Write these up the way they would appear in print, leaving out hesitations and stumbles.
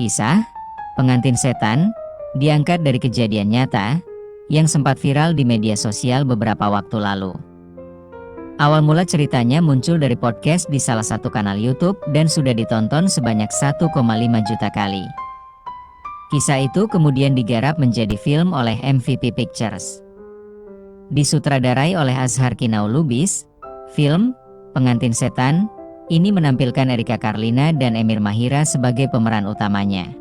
Kisah Pengantin Setan diangkat dari kejadian nyata yang sempat viral di media sosial beberapa waktu lalu. Awal mula ceritanya muncul dari podcast di salah satu kanal YouTube dan sudah ditonton sebanyak 1,5 juta kali. Kisah itu kemudian digarap menjadi film oleh MVP Pictures. Disutradarai oleh Azhar Kinau Lubis, film Pengantin Setan ini menampilkan Erika Karlina dan Emir Mahira sebagai pemeran utamanya.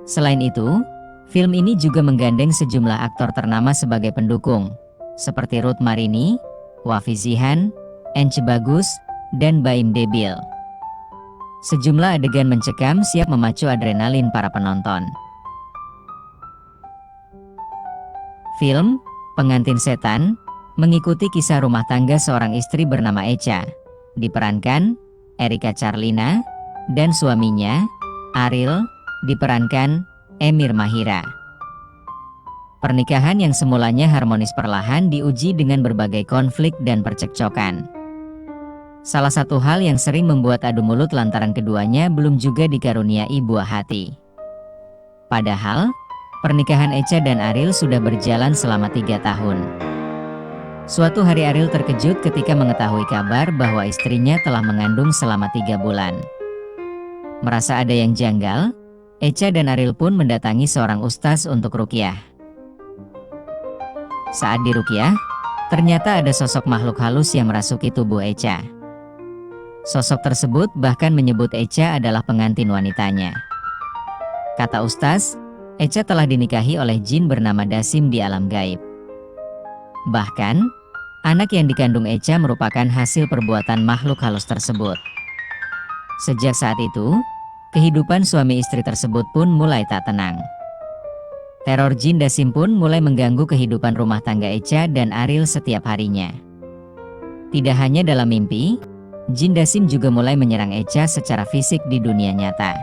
Selain itu, film ini juga menggandeng sejumlah aktor ternama sebagai pendukung, seperti Ruth Marini, Wafi Zihan, Ence Bagus, dan Baim Debil. Sejumlah adegan mencekam siap memacu adrenalin para penonton. Film Pengantin Setan mengikuti kisah rumah tangga seorang istri bernama Echa, diperankan Erika Carlina, dan suaminya, Ariel, diperankan Emir Mahira. Pernikahan yang semulanya harmonis perlahan diuji dengan berbagai konflik dan percekcokan. Salah satu hal yang sering membuat adu mulut lantaran keduanya belum juga dikaruniai buah hati. Padahal, pernikahan Echa dan Ariel sudah berjalan selama 3 tahun. Suatu hari Ariel terkejut ketika mengetahui kabar bahwa istrinya telah mengandung selama 3 bulan. Merasa ada yang janggal, Echa dan Ariel pun mendatangi seorang ustaz untuk ruqyah. Saat diruqyah, ternyata ada sosok makhluk halus yang merasuki tubuh Echa. Sosok tersebut bahkan menyebut Echa adalah pengantin wanitanya. Kata ustaz, Echa telah dinikahi oleh jin bernama Dasim di alam gaib. Bahkan, anak yang dikandung Echa merupakan hasil perbuatan makhluk halus tersebut. Sejak saat itu, kehidupan suami istri tersebut pun mulai tak tenang. Teror jin Dasim pun mulai mengganggu kehidupan rumah tangga Echa dan Ariel setiap harinya. Tidak hanya dalam mimpi, jin Dasim juga mulai menyerang Echa secara fisik di dunia nyata.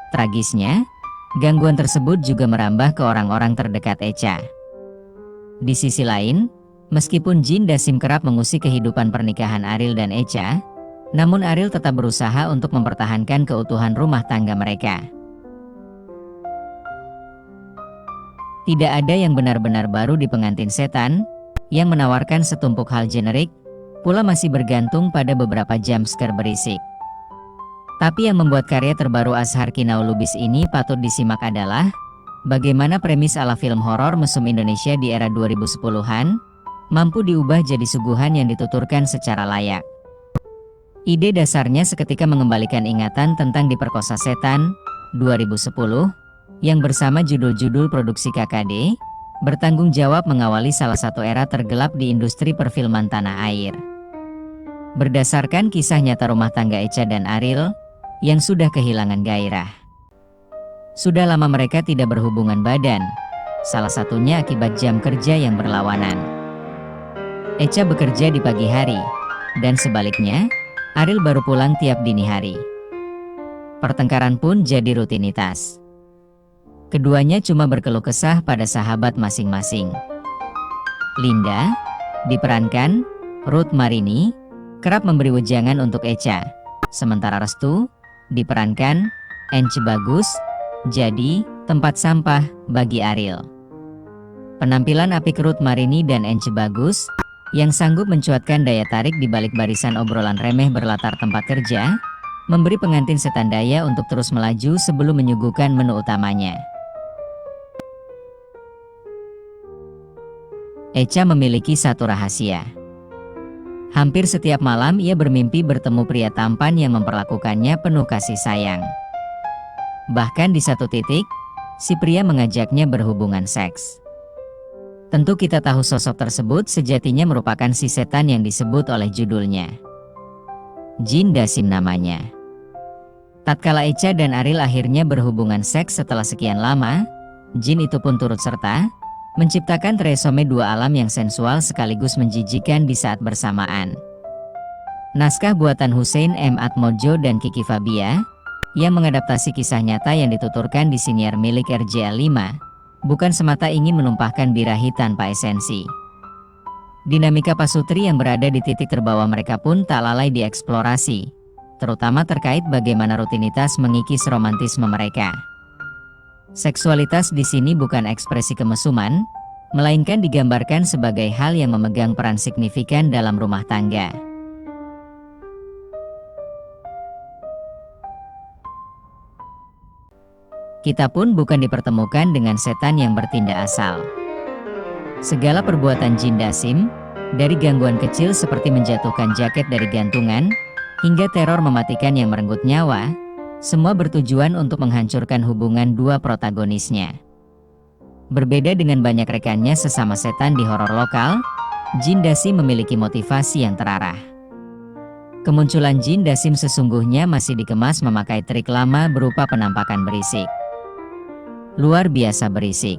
Tragisnya, gangguan tersebut juga merambah ke orang-orang terdekat Echa. Di sisi lain, meskipun jin Dasim kerap mengusik kehidupan pernikahan Ariel dan Echa, namun Ariel tetap berusaha untuk mempertahankan keutuhan rumah tangga mereka. Tidak ada yang benar-benar baru di Pengantin Setan, yang menawarkan setumpuk hal generik, pula masih bergantung pada beberapa jumpscare berisik. Tapi yang membuat karya terbaru Azhar Kinau Lubis ini patut disimak adalah bagaimana premis ala film horor mesum Indonesia di era 2010-an mampu diubah jadi suguhan yang dituturkan secara layak. Ide dasarnya seketika mengembalikan ingatan tentang Diperkosa Setan 2010 yang bersama judul-judul produksi KKD bertanggung jawab mengawali salah satu era tergelap di industri perfilman tanah air. Berdasarkan kisah nyata rumah tangga Echa dan Ariel yang sudah kehilangan gairah. Sudah lama mereka tidak berhubungan badan, salah satunya akibat jam kerja yang berlawanan. Echa bekerja di pagi hari, dan sebaliknya, Ariel baru pulang tiap dini hari. Pertengkaran pun jadi rutinitas. Keduanya cuma berkeluh kesah pada sahabat masing-masing. Linda, diperankan Ruth Marini, kerap memberi wejangan untuk Echa, sementara Restu, diperankan Ence Bagus, jadi tempat sampah bagi Ariel. Penampilan apik Ruth Marini dan Ence Bagus yang sanggup mencuatkan daya tarik di balik barisan obrolan remeh berlatar tempat kerja, memberi Pengantin Setan daya untuk terus melaju sebelum menyuguhkan menu utamanya. Echa memiliki satu rahasia. Hampir setiap malam ia bermimpi bertemu pria tampan yang memperlakukannya penuh kasih sayang. Bahkan di satu titik, si pria mengajaknya berhubungan seks. Tentu kita tahu sosok tersebut sejatinya merupakan si setan yang disebut oleh judulnya. Jin Dasim namanya. Tatkala Echa dan Ariel akhirnya berhubungan seks setelah sekian lama, jin itu pun turut serta, menciptakan tresome dua alam yang sensual sekaligus menjijikan di saat bersamaan. Naskah buatan Hussein M. Atmojo dan Kiki Fabia, yang mengadaptasi kisah nyata yang dituturkan di siniar milik RJL 5, bukan semata ingin menumpahkan birahi tanpa esensi. Dinamika pasutri yang berada di titik terbawa mereka pun tak lalai dieksplorasi, terutama terkait bagaimana rutinitas mengikis romantisme mereka. Seksualitas di sini bukan ekspresi kemesuman, melainkan digambarkan sebagai hal yang memegang peran signifikan dalam rumah tangga. Kita pun bukan dipertemukan dengan setan yang bertindak asal. Segala perbuatan jin dasim, dari gangguan kecil seperti menjatuhkan jaket dari gantungan, hingga teror mematikan yang merenggut nyawa, semua bertujuan untuk menghancurkan hubungan dua protagonisnya. Berbeda dengan banyak rekannya sesama setan di horor lokal, jin dasim memiliki motivasi yang terarah. Kemunculan jin dasim sesungguhnya masih dikemas memakai trik lama berupa penampakan berisik. Luar biasa berisik.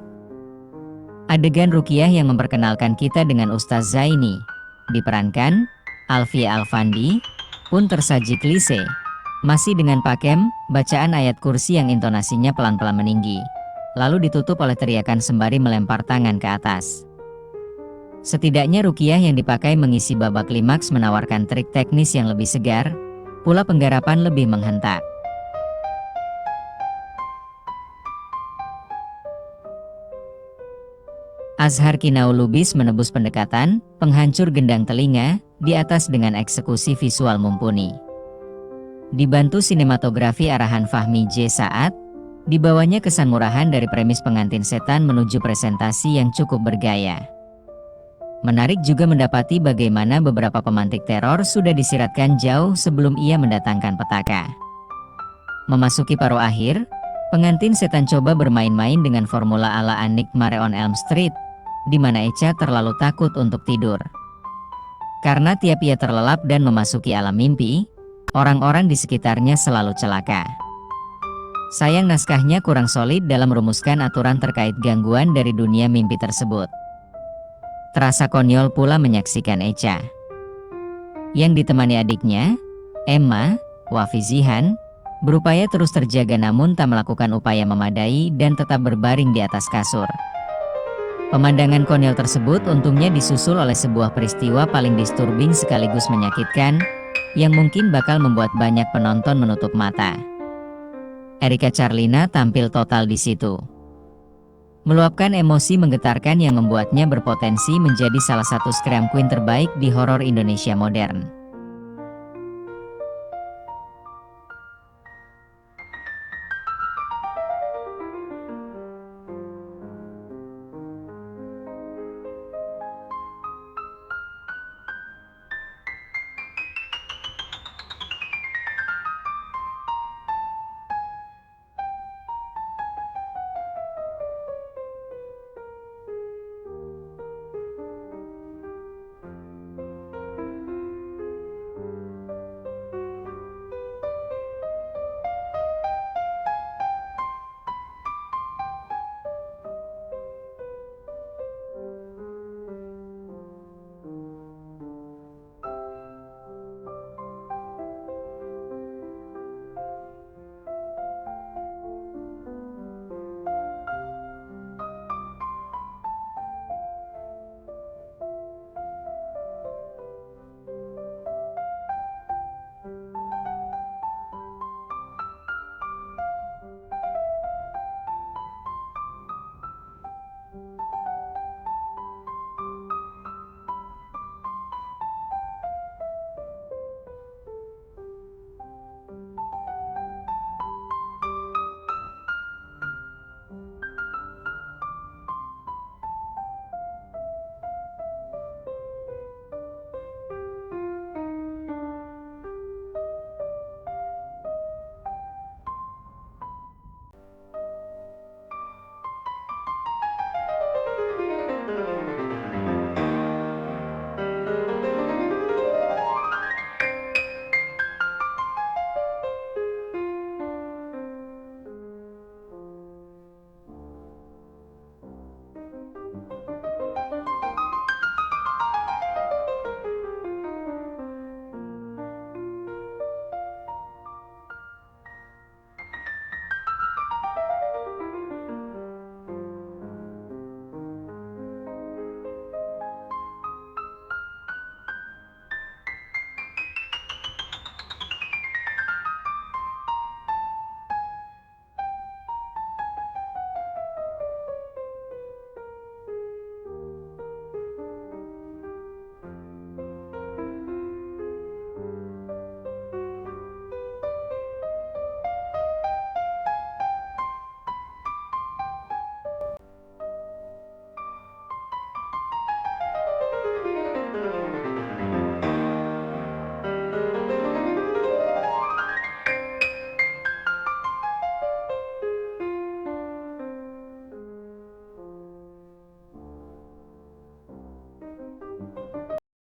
Adegan ruqyah yang memperkenalkan kita dengan Ustaz Zaini, diperankan Alfia Alfandi, pun tersaji klise, masih dengan pakem, bacaan ayat kursi yang intonasinya pelan-pelan meninggi, lalu ditutup oleh teriakan sembari melempar tangan ke atas. Setidaknya ruqyah yang dipakai mengisi babak klimaks menawarkan trik teknis yang lebih segar, pula penggarapan lebih menghentak. Azhar Kinau Lubis menebus pendekatan, penghancur gendang telinga, di atas dengan eksekusi visual mumpuni. Dibantu sinematografi arahan Fahmi J. Saad, dibawanya kesan murahan dari premis pengantin setan menuju presentasi yang cukup bergaya. Menarik juga mendapati bagaimana beberapa pemantik teror sudah disiratkan jauh sebelum ia mendatangkan petaka. Memasuki paruh akhir, pengantin setan coba bermain-main dengan formula ala Anik Mare on Elm Street, di mana Echa terlalu takut untuk tidur. Karena tiap ia terlelap dan memasuki alam mimpi, orang-orang di sekitarnya selalu celaka. Sayang naskahnya kurang solid dalam merumuskan aturan terkait gangguan dari dunia mimpi tersebut. Terasa konyol pula menyaksikan Echa, yang ditemani adiknya, Emma, Wafi Zihan, berupaya terus terjaga namun tak melakukan upaya memadai dan tetap berbaring di atas kasur. Pemandangan konyol tersebut untungnya disusul oleh sebuah peristiwa paling disturbing sekaligus menyakitkan, yang mungkin bakal membuat banyak penonton menutup mata. Erika Charlina tampil total di situ, meluapkan emosi menggetarkan yang membuatnya berpotensi menjadi salah satu scream queen terbaik di horor Indonesia modern.